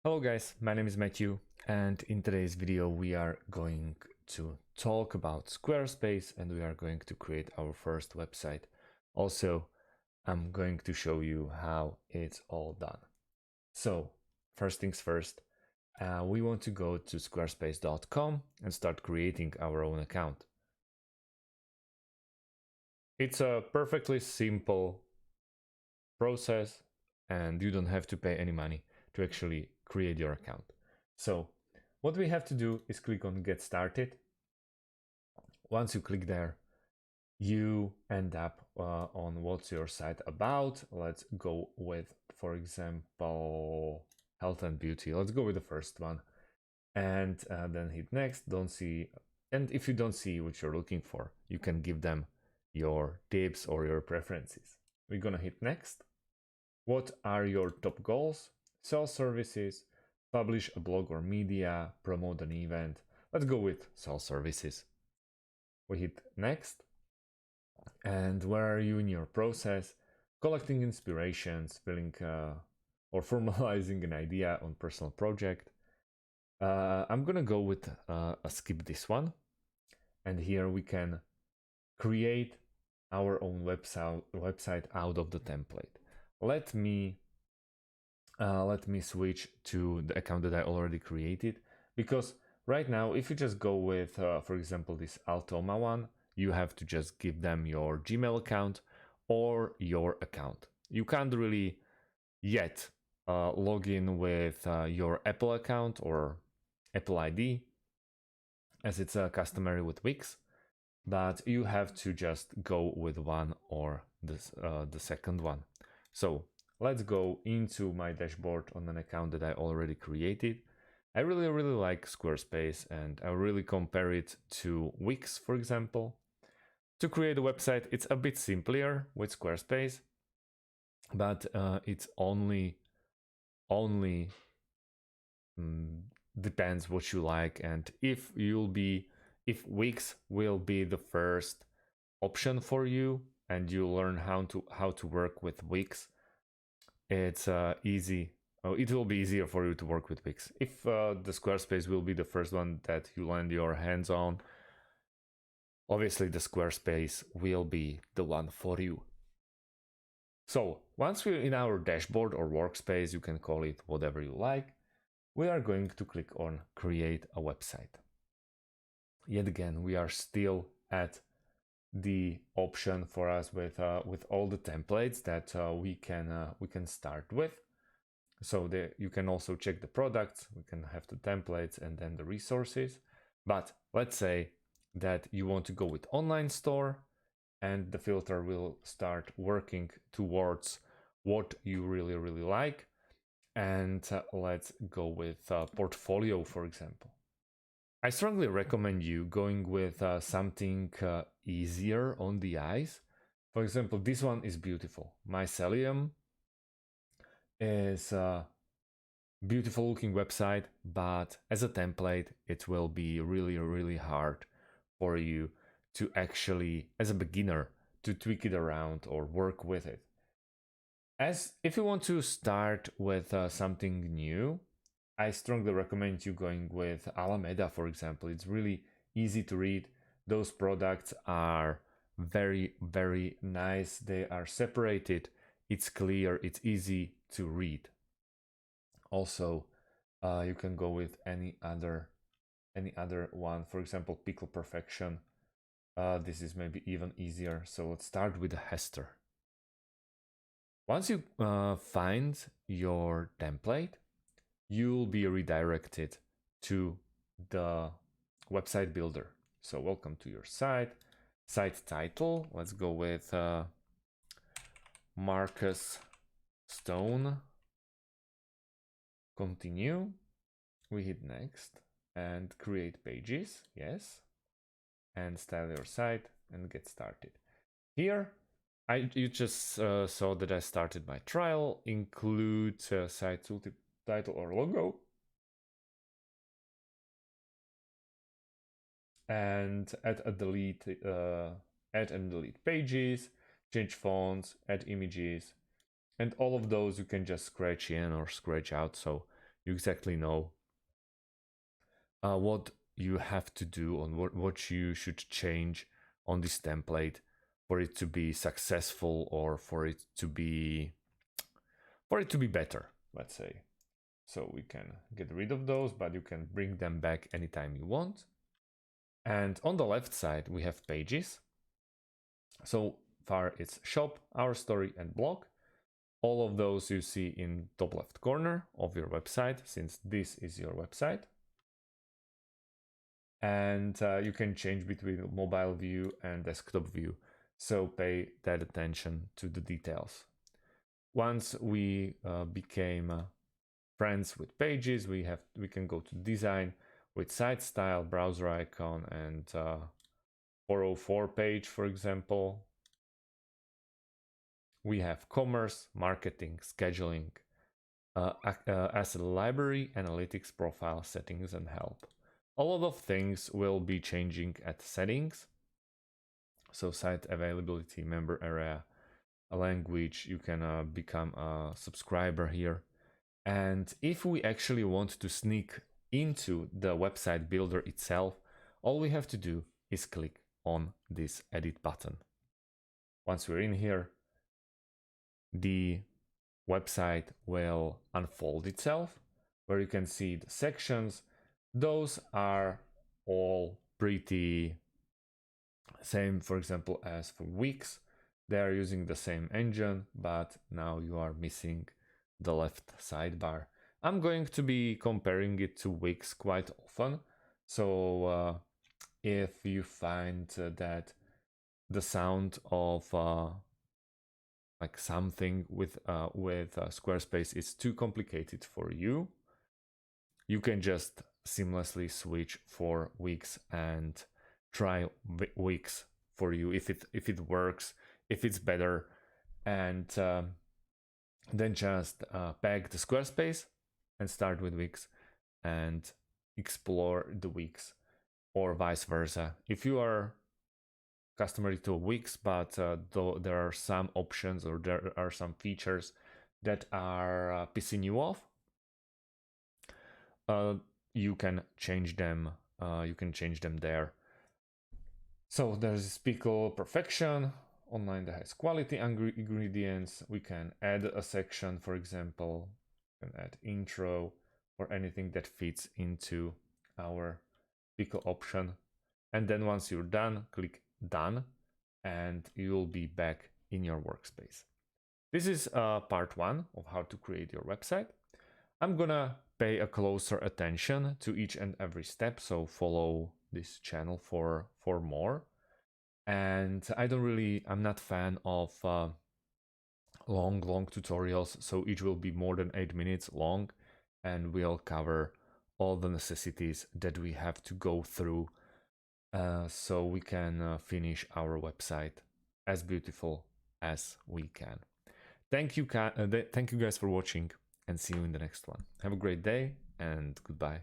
Hello guys, my name is Matthew, and in today's video we are going to talk about Squarespace and we are going to create our first website. Also, I'm going to show you how it's all done. So, first things first, we want to go to squarespace.com and start creating our own account. It's a perfectly simple process and you don't have to pay any money to actually create your account. So what we have to do is click on Get Started. Once you click there, you end up on what's your site about. Let's go with, for example, health and beauty. Let's go with the first one and then hit next. And if you don't see what you're looking for, you can give them your tips or your preferences. We're gonna hit next. What are your top goals? Sell services, publish a blog or media, promote an event. Let's go with sell services. We hit next. And where are you in your process? Collecting inspirations, filling or formalizing an idea on personal project. I'm gonna go with skip this one. And here we can create our own website out of the template. Let me switch to the account that I already created, because right now if you just go with for example this Altoma one, you have to just give them your Gmail account or your account. You can't really yet log in with your Apple account or Apple ID, as it's customary with Wix, but you have to just go with one or the second one. So let's go into my dashboard on an account that I already created. I really like Squarespace and I really compare it to Wix, for example. To create a website, it's a bit simpler with Squarespace, but it's only depends what you like, and if Wix will be the first option for you and you learn how to work with Wix, it's easy. It will be easier for you to work with Wix. If the Squarespace will be the first one that you land your hands on, obviously the Squarespace will be the one for you. So once we're in our dashboard or workspace, you can call it whatever you like, we are going to click on create a website. Yet again, we are still at the option for us with all the templates that we can start with. So you can also check the products, we can have the templates and then the resources. But let's say that you want to go with online store, and the filter will start working towards what you really like. And let's go with portfolio, for example. I strongly recommend you going with something easier on the eyes. For example, this one is beautiful. Mycelium is a beautiful looking website, but as a template, it will be really hard for you to actually, as a beginner, to tweak it around or work with it. As if you want to start with something new, I strongly recommend you going with Alameda, for example. It's really easy to read. Those products are very nice. They are separated. It's clear. It's easy to read. Also, you can go with any other one. For example, Pickle Perfection. This is maybe even easier. So let's start with Hester. Once you find your template, you'll be redirected to the website builder. So welcome to your site. Site title, let's go with Marcus Stone. Continue. We hit next and create pages. Yes. And style your site and get started. Here, you just saw that I started my trial. Include site title or logo. And add and delete pages, change fonts, add images, and all of those you can just scratch in or scratch out, so you exactly know what you have to do and what you should change on this template for it to be successful or for it to be better, let's say. So we can get rid of those, but you can bring them back anytime you want. And on the left side, we have pages. So far it's shop, our story, and blog. All of those you see in top left corner of your website, since this is your website. And you can change between mobile view and desktop view. So pay that attention to the details. Once we became friends with pages, we can go to design with site style, browser icon, and 404 page, for example. We have commerce, marketing, scheduling, asset library, analytics, profile, settings, and help. A lot of things will be changing at settings. So site availability, member area, a language, you can become a subscriber here. And if we actually want to sneak into the website builder itself, all we have to do is click on this edit button. Once we're in here, the website will unfold itself, where you can see the sections. Those are all pretty same, for example, as for Wix. They are using the same engine, but now you are missing the left sidebar. I'm going to be comparing it to Wix quite often. So if you find that the sound of like something with Squarespace is too complicated for you, you can just seamlessly switch for Wix and try Wix for you if it works, if it's better, and then just pack the Squarespace and start with Wix and explore the Wix, or vice versa. If you are customer to Wix, but though there are some options or there are some features that are pissing you off, you can change them. You can change them there. So there's Pickle Perfection, online that has quality ingredients. We can add a section, for example, we can add intro or anything that fits into our Pickle option. And then once you're done, click done, and you'll be back in your workspace. This is part one of how to create your website. I'm gonna pay a closer attention to each and every step, so follow this channel for more. And I'm not fan of long tutorials, so each will be more than 8 minutes long, and we'll cover all the necessities that we have to go through so we can finish our website as beautiful as we can. Thank you guys for watching, and see you in the next one. Have a great day, and goodbye.